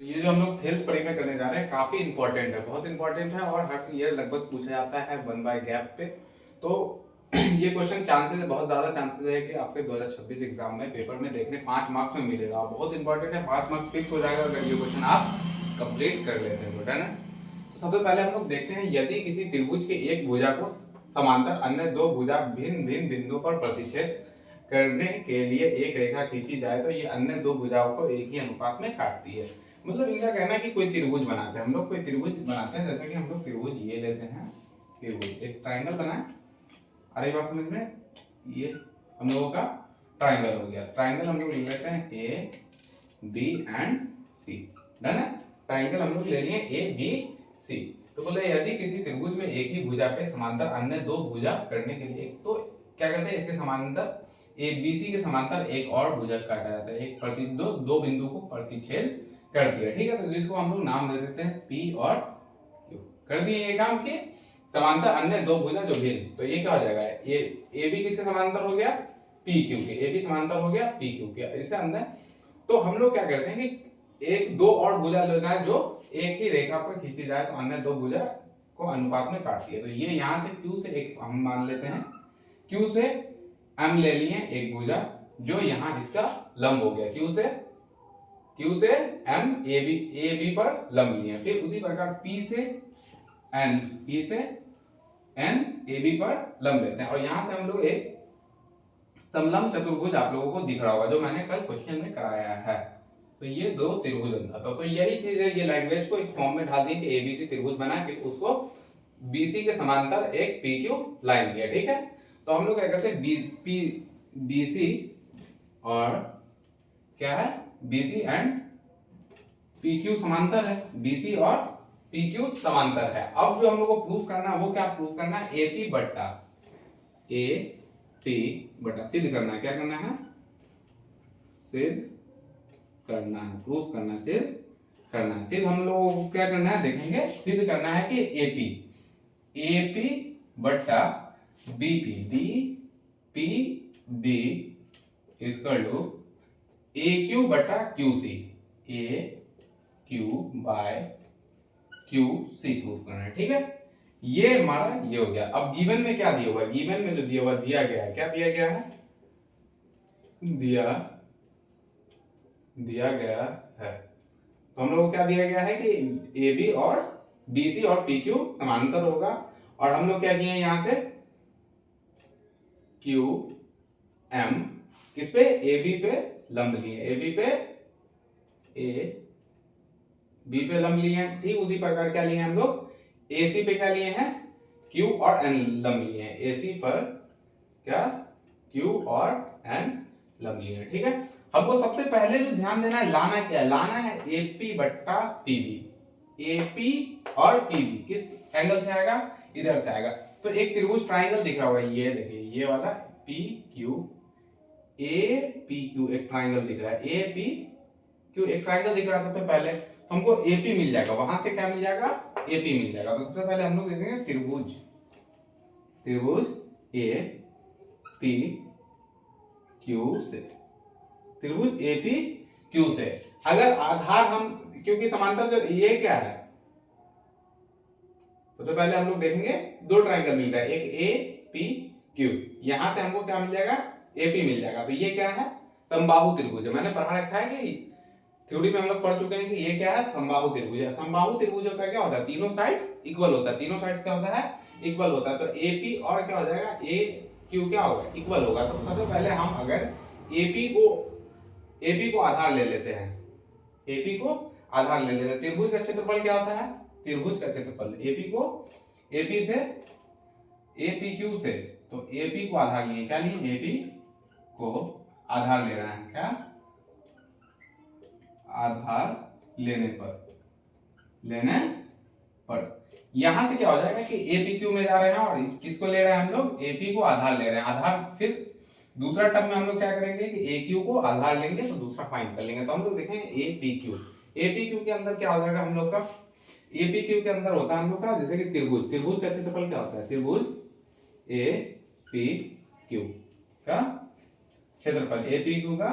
ये जो हम लोग थेल्स परीक्षा करने जा रहे हैं काफी इंपॉर्टेंट है, बहुत इंपॉर्टेंट है और हर ईयर लगभग पूछा जाता है 1 बाय गैप पे। तो ये क्वेश्चन चांसेस है, बहुत ज्यादा चांसेस है कि आपके 2026 एग्जाम में पेपर में देखने 5 मार्क्स में मिलेगा। बहुत इंपॉर्टेंट है, 5 मार्क्स फिक्स हो जाएगा अगर ये क्वेश्चन आप कंप्लीट कर लेते हैं तो, है ना। तो सबसे पहले हम लोग देखते हैं, यदि किसी त्रिभुज के एक भुजा को समांतर अन्य दो भुजा भिन्न भिन्न बिंदुओं पर प्रतिच्छेद करने के लिए एक रेखा खींची जाए तो ये अन्य दो भुजाओं को एक ही अनुपात में काटती है। मतलब इनका कहना है कि कोई त्रिभुज बनाते हैं, हम लोग कोई त्रिभुज बनाते हैं, जैसे कि हम लोग त्रिभुज ये लेते हैं, त्रिभुज एक ट्रायंगल बनाए। अरे बात समझ में, ये हम लोगों का ट्रायंगल हो गया। ट्रायंगल हम लोग ले लेते हैं A B and C, done है। ट्रायंगल हम लोग ले लिए ए बी सी। तो बोले यदि किसी त्रिभुज में एक ही भुजा पे समांतर अन्य दो भुजा करने के लिए, तो क्या करते हैं, इसके समांतर ए बी सी के समांतर एक और भुजा काटा जाता है, एक प्रति दो बिंदु को प्रतिच्छेद कर दिया, ठीक है। तो इसको हम लोग नाम दे देते हैं P और Q। कर दिए ये काम के समांतर अन्य दो भुजा जो भिन्न, तो ये क्या हो जाएगा, ए बी किसके समांतर हो गया, पी क्यू के। ए बी समांतर हो गया पी क्यू के, इससे अंदर। तो हम लोग क्या करते हैं कि एक दो और भुजा लेना है जो एक ही रेखा पर खींची जाए तो अन्य दो भुजा को अनुपात में काटती है। तो ये यहाँ से Q से एक हम मान लेते हैं, Q से M ले लिए एक भुजा जो यहाँ इसका लंब हो गया, Q से M ए बी पर लंब लिए। फिर उसी प्रकार P से N ए बी पर लंब लेते हैं और यहां से हम लोग एक समलंब चतुर्भुज आप लोगों को दिख रहा होगा जो मैंने कल क्वेश्चन में कराया है। तो ये दो त्रिभुज बनता था। तो यही चीज है, ये लैंग्वेज को इस फॉर्म में डाल दी कि एबीसी त्रिभुज बना, फिर उसको बीसी के समांतर एक पीक्यू लाइन दिया, ठीक है। तो हम लोग क्या करते हैं, बीसी और क्या है, बीसी एंड पीक्यू समांतर है, बीसी और पीक्यू समांतर है। अब जो हम लोग को प्रूफ करना है वो क्या प्रूफ करना है, एपी बट्टा सिद्ध करना है। क्या करना है, सिद्ध करना है, प्रूफ करना है, सिद्ध करना है। सिद्ध हम लोग को क्या करना है देखेंगे, सिद्ध करना है कि एपी बट्टा B equal to A Q बट्टा Q C, A Q by Q C proof करना है, ठीक है। ये हमारा ये हो गया। अब गिवन में क्या दिया हुआ है, गिवन में जो दिया हुआ दिया गया है, क्या दिया गया है, दिया गया है। तो हम लोग को क्या दिया गया है कि ए बी और बी सी और पी क्यू समांतर होगा, और हम लोग क्या किए हैं यहां से क्यू एम किस पे, ए बी पे लंब लिए, ए बी पे लंब लिए हैं। ठीक उसी प्रकार क्या लिए हैं हम लोग, ए सी पे क्या लिए हैं, क्यू और एन लंब लिए हैं, ए सी पर क्या क्यू और एन लंब लिए हैं, ठीक है। हमको सबसे पहले जो ध्यान देना है, लाना क्या है, लाना है एपी बट्टा पीबी। एपी और पीबी किस एंगल से आएगा, इधर से आएगा। तो एक त्रिभुज ट्राइंगल दिख रहा होगा, ये देखिए ये वाला पी क्यू, ए पी क्यू एक ट्राइंगल दिख रहा है, ए पी क्यू एक ट्राइंगल दिख रहा है। सबसे पहले तो हमको एपी मिल जाएगा, वहां से क्या मिल जाएगा, एपी मिल जाएगा। तो सबसे पहले हम लोग देखेंगे त्रिभुज ए पी क्यू से, त्रिभुज ए पी क्यू से अगर आधार हम, क्योंकि समांतर जो ये क्या है, तो पहले हम लोग देखेंगे दो ट्राइंगल मिल रहा है, एक ए पी क्यू, यहां से हमको क्या मिल जाएगा, एपी मिल जाएगा। तो ये क्या है, समबाहु त्रिभुज है। मैंने पढ़ा रखा है कि थ्योरी में हम लोग पढ़ चुके हैं कि ये क्या है, समबाहु त्रिभुज है। समबाहु त्रिभुज का क्या होता है, तीनों साइड्स इक्वल होता है, तीनों साइड्स क्या होता है, इक्वल होता है। तो एपी और क्या हो जाएगा, ए क्यू क्या होगा, इक्वल होगा। तो सबसे पहले हम अगर एपी को आधार ले लेते हैं, एपी को आधार ले लेते हैं। त्रिभुज का क्षेत्रफल क्या होता है, त्रिभुज का क्षेत्रफल एपी से एपी क्यू से, तो एपी को आधार लिए, क्या लिए, एपी को आधार ले रहे हैं, क्या आधार लेने पर यहां से क्या हो जाएगा कि एपी क्यू में जा रहे हैं और किसको ले रहे हैं हम लोग, एपी को आधार ले रहे हैं। आधार फिर दूसरा टर्म में हम लोग क्या करेंगे कि ए क्यू को आधार लेंगे तो दूसरा फाइंड कर लेंगे। तो हम लोग देखेंगे ए पी क्यू के अंदर क्या हो जाएगा हम लोग का, ए पी क्यू के अंदर होता है हम लोग का, जैसे कि त्रिभुज का क्षेत्रफल क्या होता है, त्रिभुज ए पी क्यू का क्षेत्रफल, ए पी क्यू का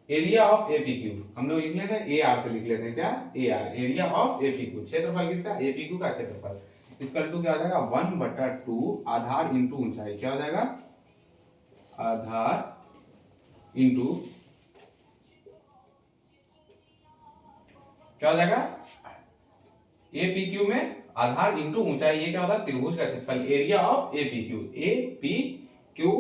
एरिया ऑफ एपीक्यू हम लोग लिख लेते हैं ए आर से लिख लेते हैं, क्या ए आर, एरिया ऑफ एपीक्यू, क्षेत्रफल किसका, एपीक्यू का क्षेत्रफल, इक्वल टू क्या हो जाएगा 1/2 आधार इंटू ऊंचाई, क्या हो जाएगा आधार इंटू क्या हो जाएगा एपीक्यू में आधार इंटू ऊंचाई, ये क्या होता है त्रिभुज का क्षेत्रफल, एरिया ऑफ एपीक्यू, एपीक्यू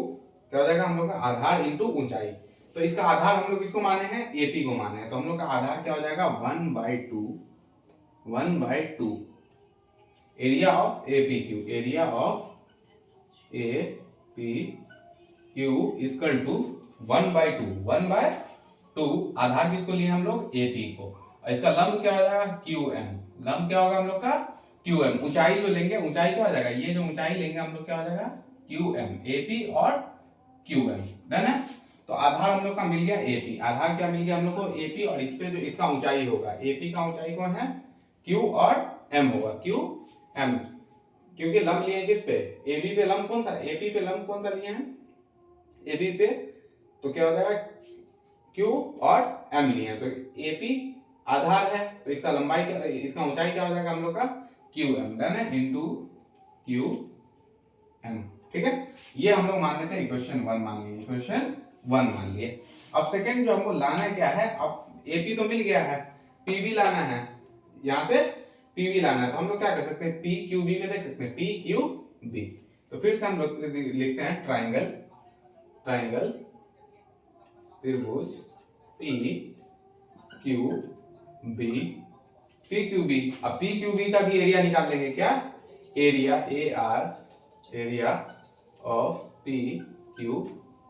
क्या हो जाएगा हम लोग का आधार इंटू ऊंचाई। तो इसका आधार हम लोग किसको माने हैं, एपी को माने हैं, तो हम लोग का आधार क्या हो जाएगा 1/2 area of APQ, area of APQ equal to 1/2 आधार किसको लिए हम लोग, एपी को, और इसका लंब क्या हो जाएगा क्यूएम, लंब क्या होगा हम लोग का क्यूएम, ऊंचाई जो लेंगे ऊंचाई क्या हो जाएगा, ये जो ऊंचाई लेंगे हम लोग क्या हो जाएगा क्यूएम, एपी और क्यूएम, डन है। तो आधार हम लोग का मिल गया एपी, आधार क्या मिल गया हम लोग को एपी, और इस पे जो इसका ऊंचाई होगा, एपी का ऊंचाई कौन है क्यू और एम होगा, क्यू एम, क्योंकि लंब लिए किस पे, एबी पे लंब कौन सा, एपी पे लंब कौन सा लिए हैं एबी पे, तो क्या हो जाएगा क्यू और एम लिए हैं, तो एपी आधार है तो इसका लंबाई क्या, इसका ऊंचाई क्या हो जाएगा हम लोग का क्यू एम, डन है, इंटू क्यू एम, ठीक है। ये हम लोग मान लेते हैं इक्वेशन 1 मान लिए, इक्वेशन 1 मान लिए। अब सेकंड जो हमको लाना क्या है, अब एपी तो मिल गया है, पीबी लाना है, यहां से पीबी लाना है, तो हम लोग क्या कर सकते हैं पी क्यू बी में देख सकते हैं, पी क्यू बी, तो फिर से हम लोग लिखते हैं ट्राइंगल, ट्राइंगल त्रिभुज P Q B, P Q B, अब पी क्यू बी का भी एरिया निकाल लेंगे, क्या area A R, area of P Q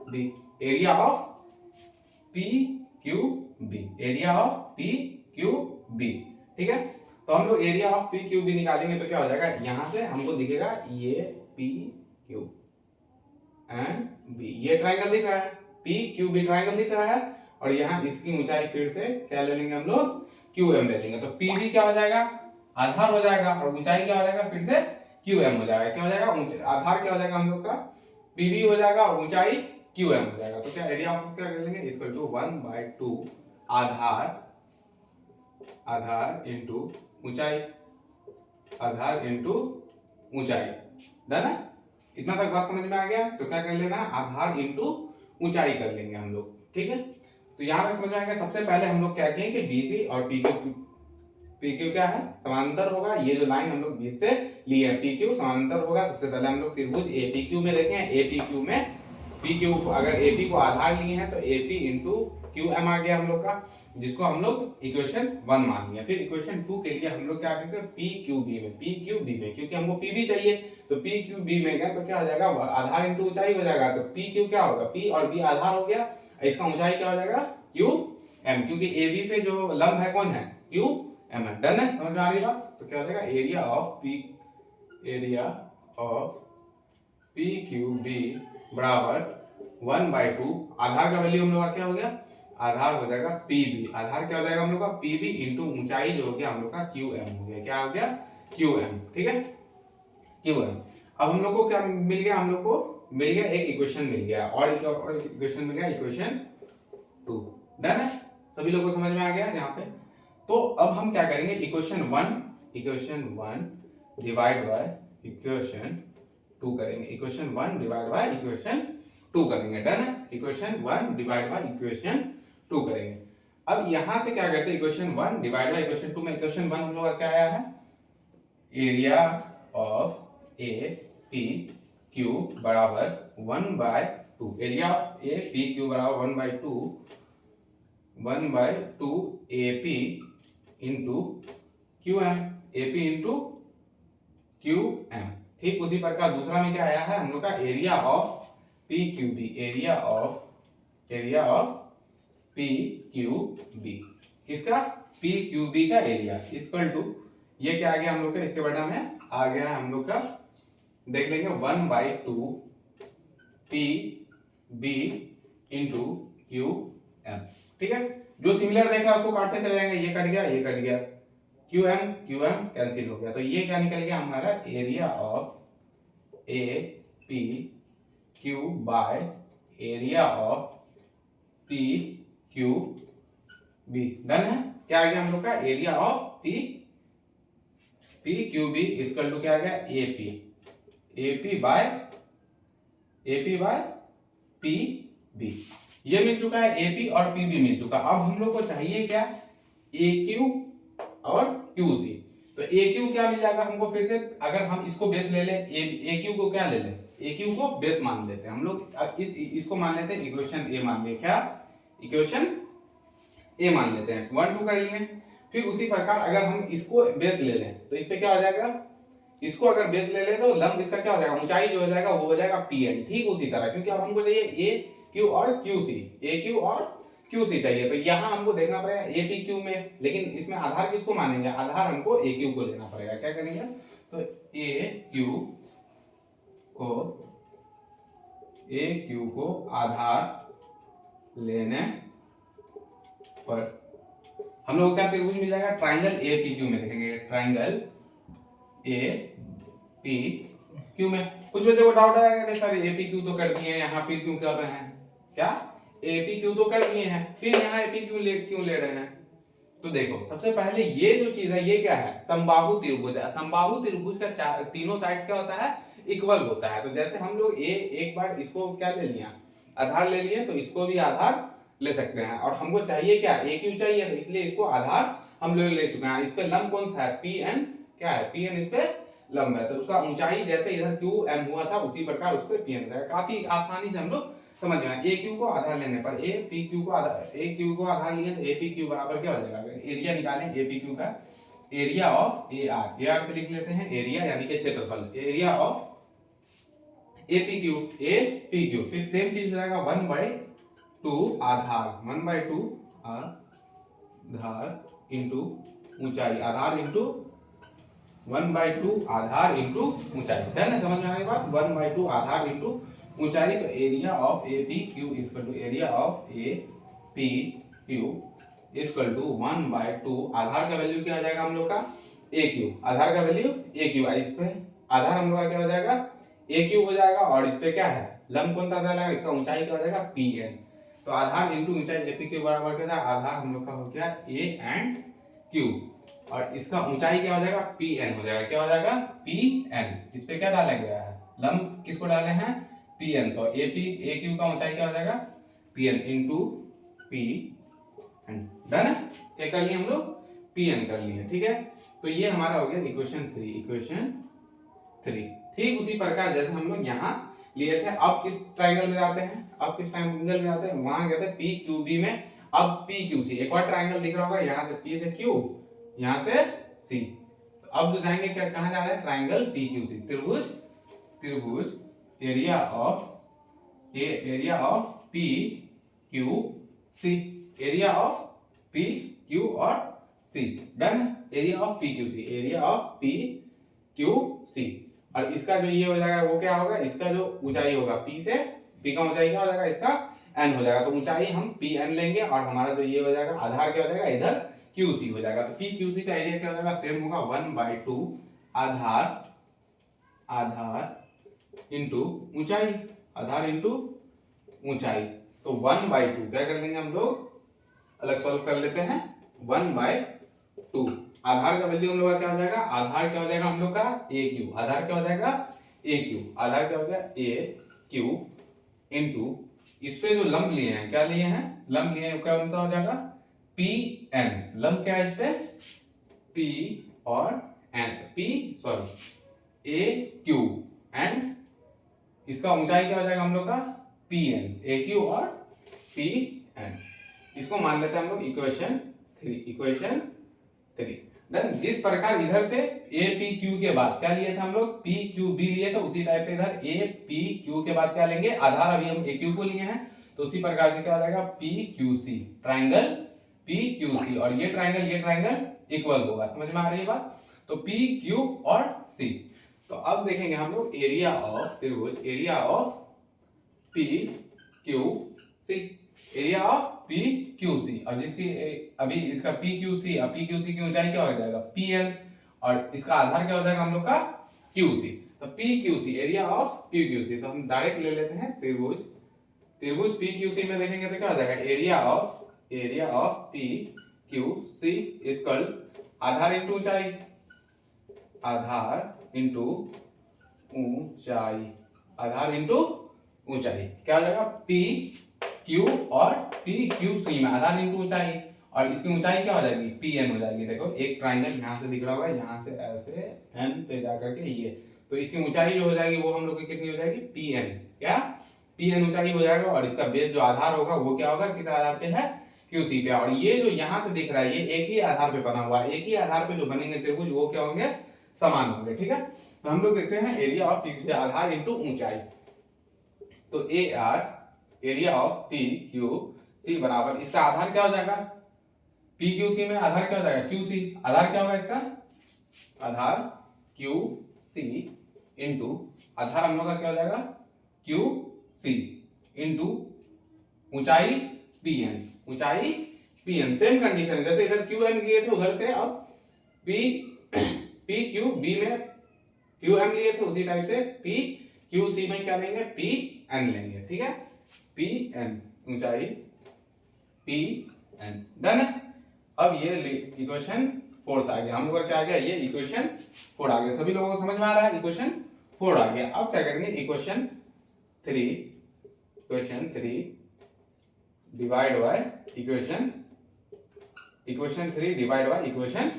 B, area of P Q B, area of P Q B, ठीक है। तो हम लोग area of P Q B निकालेंगे तो क्या हो जाएगा, यहां से हमको दिखेगा ये पी क्यू एंड बी, ये ट्राइंगल दिख रहा है, पी क्यू बी ट्राइंगल दिख रहा है, और यहाँ इसकी ऊंचाई फिर से क्या ले लेंगे हम लोग क्यू एम ले लेंगे, तो पीबी क्या हो जाएगा आधार हो जाएगा, और ऊंचाई क्या हो जाएगा फिर से क्यू एम हो जाएगा, क्या हो जाएगा आधार क्या हो जाएगा हम लोग का पीबी हो जाएगा, और ऊंचाई क्यू एम हो जाएगा, तो क्या एरिया ऑफ क्या कर लेंगे इक्वल टू 1/2 आधार, आधार इंटू ऊंचाई, आधार इंटू ऊंचाई, डन है। इतना तक बात समझ में आ गया, तो क्या कर लेना आधार इंटू ऊंचाई कर लेंगे हम लोग, ठीक है। तो यहाँ पे समझ में आएगा, सबसे पहले हम लोग क्या किए कि बीसी और पीक्यू क्या है समांतर होगा, ये जो लाइन हम लोग बीच से लिए हैं पीक्यू समांतर होगा, सबसे पहले हम लोग त्रिभुज एपीक्यू में देखें, एपीक्यू में पीक्यू अगर एपी को आधार लिए हैं तो एपी इंटू क्यू एम आ गया हम लोग का, जिसको हम लोग इक्वेशन 1 मान लिया। फिर इक्वेशन 2 के लिए हम लोग क्या करेंगे पी क्यू बी में, पी क्यू बी में, क्योंकि हमको पी बी चाहिए, तो पी क्यू बी में गए तो क्या हो जाएगा आधार इंटू ऊंचाई हो जाएगा, तो पी क्यू क्या होगा पी और बी आधार हो गया, इसका ऊंचाई क्या हो जाएगा क्यू एम, क्योंकि ए बी पे जो लंब है कौन है क्यू एम है, डन है, समझ में आ रही बात। तो क्या हो जाएगा area of P, area of P Q B बराबर 1/2 आधार का वैल्यू हम लोग का क्या हो गया, आधार हो जाएगा पीबी, आधार क्या हो जाएगा हम लोग का पीबी इंटू ऊंचाई जो हो गया हम लोग का क्यू एम हो गया, क्या हो गया क्यू एम, ठीक है क्यू एम। अब हम लोग को क्या मिल गया, हम लोग को मिल गया एक इक्वेशन मिल गया, और एक इक्वेशन मिल गया इक्वेशन 2, डन है, सभी लोगों को समझ में आ गया यहाँ पे। तो अब हम क्या करेंगे इक्वेशन 1 डिवाइड बाय इक्वेशन 2 करेंगे, इक्वेशन 1 डिवाइड बाय इक्वेशन 2 करेंगे, डन है, इक्वेशन 1 डिवाइड बाय इक्वेशन 2 करेंगे। अब यहां से क्या करते हैं इक्वेशन 1 डिवाइड बाय इक्वेशन 2 में, इक्वेशन 1 हम लोग का क्या आया है area of A P Q बराबर 1/2, area of A P Q बराबर 1/2 A P into Q M, A P into Q M. ठीक उसी प्रकार दूसरा में क्या आया है हम लोग का area of P Q B, area of P Q B, किसका पी क्यू बी का एरिया इक्वल टू ये क्या आ गया हम लोग का, इसके बटा में आ गया हम लोग का देख लेंगे 1/2 P B into Q M, ठीक है। जो सिमिलर देख रहा है उसको काटते चले जाएंगे, ये कट गया क्यू एम कैंसिल हो गया, तो ये क्या निकल गया हमारा area of A P Q by area of P Q B. Done है। क्या आ गया हम लोग का area of P Q B equal to क्या आ गया एपी बाय पी बी। ये मिल चुका है एपी और पी बी मिल चुका। अब हम लोग को चाहिए क्या ए क्यू और क्यू सी। तो ए क्यू क्या मिल जाएगा हमको फिर से, अगर हम इसको बेस ले लें ए क्यू को क्या ले लें, ए क्यू को बेस मान लेते हैं हम लोग। इसको मान लेते हैं इक्वेशन ए मान लें, क्या इक्वेशन ए मान लेते हैं। 1 2 कर लिए। फिर उसी प्रकार अगर हम इसको बेस ले लें तो इस पे क्या हो जाएगा, इसको अगर बेस ले लें तो लंब इसका क्या हो जाएगा, ऊंचाई जो हो जाएगा वो हो जाएगा पी एन। ठीक उसी तरह, क्योंकि अब हमको चाहिए ए क्यू और क्यू सी, ए क्यू और क्यू सी चाहिए। तो यहाँ हमको देखना पड़ेगा ए पी क्यू में, लेकिन इसमें आधार किसको मानेंगे, आधार हमको ए क्यू को लेना पड़ेगा। क्या करेंगे तो ए क्यू को आधार लेने पर हम लोग को क्या त्रिभुज मिल जाएगा, ट्राइंगल ए पी क्यू में देखेंगे, ट्राइंगल ए पी क्यू में। कुछ बच्चों को डाउट आएगा सर ए पी क्यू तो कर दिए हैं, यहाँ फिर क्यों कर रहे हैं, क्या ए पी क्यू तो कर दिए हैं फिर यहाँ ए पी क्यों ले रहे हैं। तो देखो सबसे पहले ये जो चीज है ये क्या है, समबाहु त्रिभुज है। समबाहु त्रिभुज का तीनों साइड्स क्या होता है, इक्वल होता है। तो जैसे हम लोग एक बार इसको क्या ले लिया, आधार ले लिए, तो इसको भी आधार ले सकते हैं। और हमको चाहिए क्या, ए क्यू चाहिए, तो इसलिए इसको आधार हम लोग ले चुके हैं। इस पे लंब कौन सा है, पी एन, क्या है पी एन, इस पे लंब है। तो उसका ऊंचाई जैसे इधर क्यू एम हुआ था उसी प्रकार उस पे पी एन रहेगा। काफी आसानी से हम लोग समझ में आए। ए क्यू को आधार लेने पर ए क्यू को आधार लिए तो ए पी क्यू बराबर क्या हो जाएगा, एरिया निकालें ए पी क्यू का, एरिया ऑफ ए आर से लिख लेते हैं एरिया यानी कि क्षेत्रफल, area of A P Q. फिर सेम चीज हो जाएगा 1/2 आधार, 1/2 आधार इंटू ऊंचाई, आधार इंटू 1/2 आधार इंटू ऊंचाई। है ना, समझ में आ रही बात, 1/2 आधार इंटू ऊंचाई। तो area of A P Q equal to area of A P Q equal to 1/2 आधार का वैल्यू क्या आ जाएगा हम लोग का ए क्यू, आधार का वैल्यू ए क्यू। इस पे आधार हम लोग का क्या हो जाएगा ए क्यू हो जाएगा, और इस पे क्या है लंब कौन सा रहेगा, इसका ऊंचाई क्या हो जाएगा पी एन। तो आधार इंटू ऊंचाई ए पी क्यू बराबर क्या था, आधार हम लोग का हो गया ए एंड क्यू, और इसका ऊंचाई क्या हो जाएगा पी एन हो जाएगा। क्या हो जाएगा पी एन। इस पे क्या डाला गया है, लंब किसको डाले हैं पी एन। तो ए क्यू का ऊंचाई क्या हो जाएगा P N into P N. Done है, क्या कर लिए हम लोग पी एन कर लिए। ठीक है, तो ये हमारा हो गया इक्वेशन 3। ठीक उसी प्रकार जैसे हम लोग यहाँ लिए थे, अब किस ट्राइंगल में जाते हैं, वहां गए थे पी क्यू बी में, अब पी क्यू सी। एक और ट्राइंगल दिख रहा होगा, यहाँ से पी से क्यू, यहाँ से सी। तो अब जो जाएंगे क्या, कहाँ जा रहे हैं, ट्राइंगल पी क्यू सी, त्रिभुज area of P Q C, area of P Q और C. Done, area of P Q C. और इसका जो ये हो जाएगा वो क्या होगा, इसका जो ऊंचाई होगा पी से, पी का ऊंचाई क्या हो जाएगा इसका एन हो जाएगा। तो ऊंचाई हम पी एन लेंगे, और हमारा जो ये हो जाएगा आधार क्या हो जाएगा इधर क्यू सी हो जाएगा। तो पी क्यू सी का एरिया क्या हो जाएगा, सेम होगा 1/2 आधार इंटू ऊंचाई, आधार इंटू ऊंचाई। तो 1/2 क्या कर लेंगे हम लोग, अलग सॉल्व कर लेते हैं, 1/2 आधार का वैल्यू हम लोग का क्या हो जाएगा, आधार क्या हो जाएगा हम लोग का ए क्यू, आधार क्या हो जाएगा ए क्यू, आधार क्या हो गया ए क्यू इंटू इस पे जो लंब लिए हैं, क्या लिए हैं लंब लिए हैं, क्या हो जाएगा पी एन। लंब क्या है इस पे पी और एन, ए क्यू एंड इसका ऊंचाई क्या हो जाएगा हम लोग का पी एन, ए क्यू और पी एन। इसको मान लेते हैं हम लोग इक्वेशन 3। देन जिस प्रकार इधर से ए पी क्यू के बाद क्या लिए थे हम लोग पी क्यू बी लिए थे, उसी टाइप से इधर ए पी क्यू के बाद क्या लेंगे, आधार अभी हम ए क्यू को लिए हैं, तो उसी प्रकार से क्या हो जाएगा P Q C, triangle P Q C. और ये ट्राइंगल इक्वल होगा, समझ में आ रही है बात। तो पी क्यू और सी। तो अब देखेंगे हम लोग एरिया ऑफ त्रिभुज, area of P Q C, area of P Q C. और जिसकी अभी इसका पी क्यू सी की ऊंचाई क्या हो जाएगा पी एन, और इसका आधार क्या हो जाएगा हम लोग का क्यू सी। तो P Q C, area of P Q C. तो हम डायरेक्ट ले लेते हैं त्रिभुज पी क्यू सी में देखेंगे तो क्या हो जाएगा area of area of P Q C equal आधार इंटू ऊंचाई, आधार इंटू ऊंचाई, आधार इंटू ऊंचाई क्या हो जाएगा, पी क्यू और पी क्यू सी में आधार इंटू ऊंचाई, और इसकी ऊंचाई क्या हो जाएगी, पी एन हो जाएगी। देखो एक ट्राइंगल यहाँ से दिख रहा होगा, यहाँ से ऐसे एन पे जाकर के ये, तो इसकी ऊंचाई जो हो जाएगी वो हम लोग की कितनी हो जाएगी, पी एन, क्या पी एन ऊंचाई हो जाएगा। और इसका बेस जो आधार होगा वो क्या होगा, किस आधार पे है, क्यू सी पे। और ये जो यहाँ से दिख रहा है ये एक ही आधार पे बना हुआ है, एक ही आधार पे जो बनेंगे त्रिभुज वो क्या होंगे, समान होंगे। ठीक है, तो हम लोग देखते हैं एरिया ऑफ पी आधार इंटू ऊंचाई। तो A R area of P Q C बराबर, इसका आधार क्या हो जाएगा, पी क्यू सी में आधार क्या हो जाएगा, क्यू सी, आधार क्या होगा इसका, आधार क्यू सी इंटू आधार हम लोग का क्या हो जाएगा, क्यू सी इंटू ऊंचाई पी एन, ऊंचाई पी एन। सेम कंडीशन जैसे इधर क्यू एन लिए थे उधर से अब पी पी क्यू बी में क्यू एम लिए थे, उसी टाइप से पी क्यू सी में क्या लेंगे, पी एन लेंगे। ठीक है, पी एन ऊंचाई पी एन, डन है। अब ये इक्वेशन 4 आ गया, हम लोग का क्या आ गया, ये इक्वेशन 4 आ गया। सभी लोगों को समझ में आ रहा है, इक्वेशन 4 आ गया। अब क्या करेंगे, equation 3 divide by equation 3 divide by equation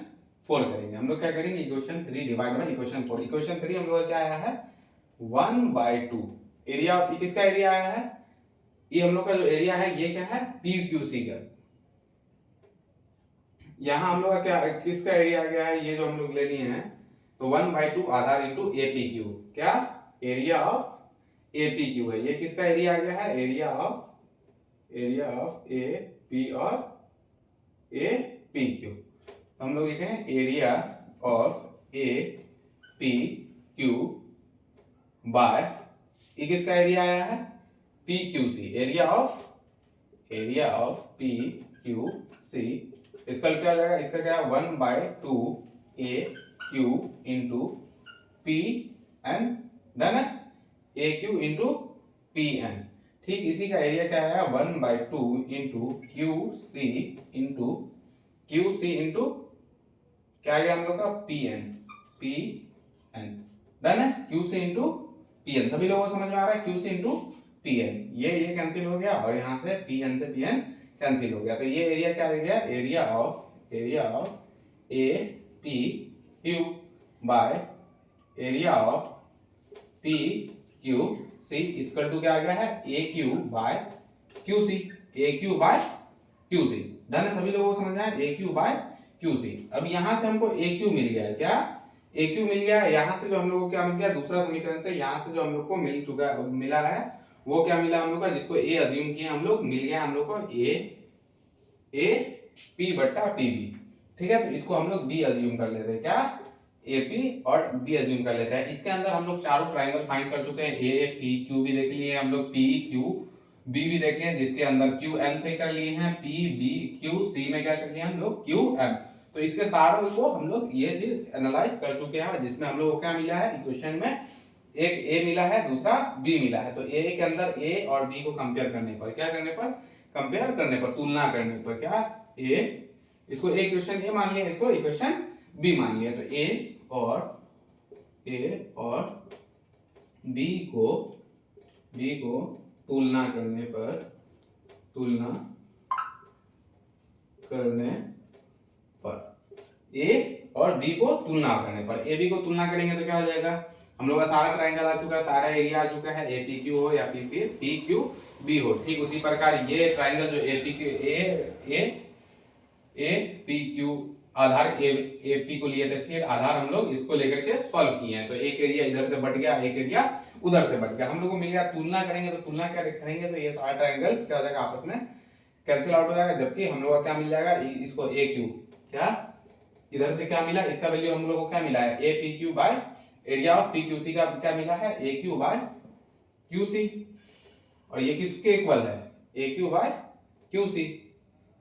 4 करेंगे। हम लोग क्या करेंगे, equation 3 divide by equation 4। Equation 3 हम लोग का क्या आया है, 1/2 एरिया, किसका एरिया आया है, ये हम लोग का जो एरिया है ये क्या है, पी क्यू सी का। यहाँ हम लोग का क्या, किसका एरिया आ गया है, ये जो हम लोग ले लिए हैं, तो 1/2 आधार इंटू ए पी क्यू, क्या area of A P Q है। ये किसका एरिया आ गया है, एरिया ऑफ ए पी और ए पी क्यू। हम लोग लिखे हैं area of A P Q by, ये किसका एरिया आया है, P Q C, area of P Q C इसका क्या हो जाएगा, इसका क्या है 1/2 A Q into P N, done है, A Q into P N. ठीक इसी का एरिया क्या है 1/2 इंटू क्यू सी इंटू क्या आ गया हम लोग का, पी एन, डन है, Q C into P N. सभी लोगों को समझ में आ रहा है, Q C into P N, ये कैंसिल हो गया और यहाँ से पी एन कैंसिल हो गया। तो ये एरिया क्या हो गया, area of A P Q by area of P Q C equal to क्या आ गया है, A Q by Q C, A Q by Q C, done है। सभी लोगों को समझ में आया, A Q by Q C. अब यहाँ से हमको ए क्यू मिल गया है, क्या ए क्यू मिल गया है। यहाँ से जो हम लोग को क्या मिल गया, दूसरा समीकरण से यहाँ से जो हम लोग को मिला है वो क्या मिला हम लोग का, जिसको ए अज्यूम किया हम लोग, मिल गया हम लोग को ए पी बट्टा पी बी। ठीक है, तो इसको हम लोग बी अज्यूम कर लेते हैं, क्या ए पी और बी अज्यूम कर लेते हैं। इसके अंदर हम लोग चारों ट्राइंगल फाइंड कर चुके हैं, ए पी क्यू भी देख लिए हम लोग, पी क्यू बी भी देख लिए, जिसके अंदर क्यू एन से कर लिए हैं, पी बी क्यू सी में क्या कर लिए हम लोग, क्यू एम। तो इसके सारों को हम लोग ये चीज एनालाइज कर चुके हैं, जिसमें हम लोग को क्या मिला है, इक्वेशन में एक ए मिला है, दूसरा बी मिला है। तो ए के अंदर ए और बी को कंपेयर करने पर, क्या करने पर, कंपेयर करने पर, तुलना करने पर, क्या ए, इसको ए इक्वेशन ए मान लिया, इसको इक्वेशन बी मान लिया। तो ए और बी को तुलना करने पर ए और बी को तुलना करने पर, ए बी को तुलना करेंगे तो क्या हो जाएगा, हम लोग का सारा ट्राइंगल आ चुका है, सारा एरिया आ चुका है, ए पी क्यू हो या पी क्यू बी हो। ठीक उसी प्रकार ये ट्राइंगल जो ए P Q Aadhaar A P को लिए थे, फिर आधार हम लोग इसको लेकर के सॉल्व किए हैं। तो एक एरिया इधर से बढ़ गया, एक एरिया उधर से बढ़ गया, हम लोग को मिल गया। तुलना करेंगे तो तुलना क्या करेंगे, तो ये सारा ट्राइंगल क्या हो जाएगा, आपस में कैंसिल आउट हो जाएगा। जबकि हम लोग का क्या मिल जाएगा, इसको ए क्यू, क्या इधर से क्या मिला, इसका वैल्यू हम लोग को क्या मिला है, A P Q by area of P Q C का क्या मिला है, A Q by Q C. और ये किसके इक्वल है, A Q by Q C,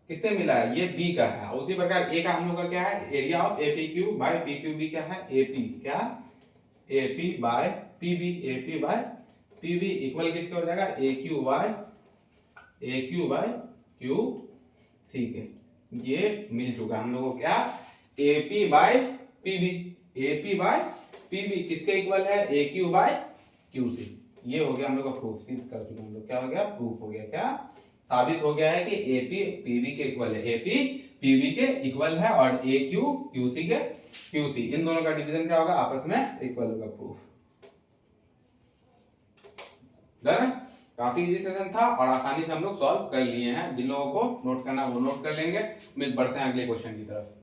किससे मिला है, ये बी का है। उसी प्रकार ए का हम लोग का क्या है, area of A P Q by P Q B क्या है, ए पी, क्या A P by P B, A P by P B equal किसके हो जाएगा, A Q by Q C के, ये मिल चुका हम लोगों को क्या, AP by PB, AP by PB किसके इक्वल है, AQ बाय QC। ये हो गया हम लोग का प्रूफ, सिद्ध कर चुके हम लोग, क्या हो गया, प्रूफ हो गया, क्या साबित हो गया है कि AP PB के इक्वल है, AP PB के इक्वल है और AQ QC के QC, इन दोनों का डिवीजन क्या होगा, आपस में इक्वल होगा, प्रूफ। डन है, काफी इजी सेशन था और आसानी से हम लोग सॉल्व कर लिए हैं। जिन लोगों को नोट करना वो नोट कर लेंगे। मिल बढ़ते हैं अगले क्वेश्चन की तरफ।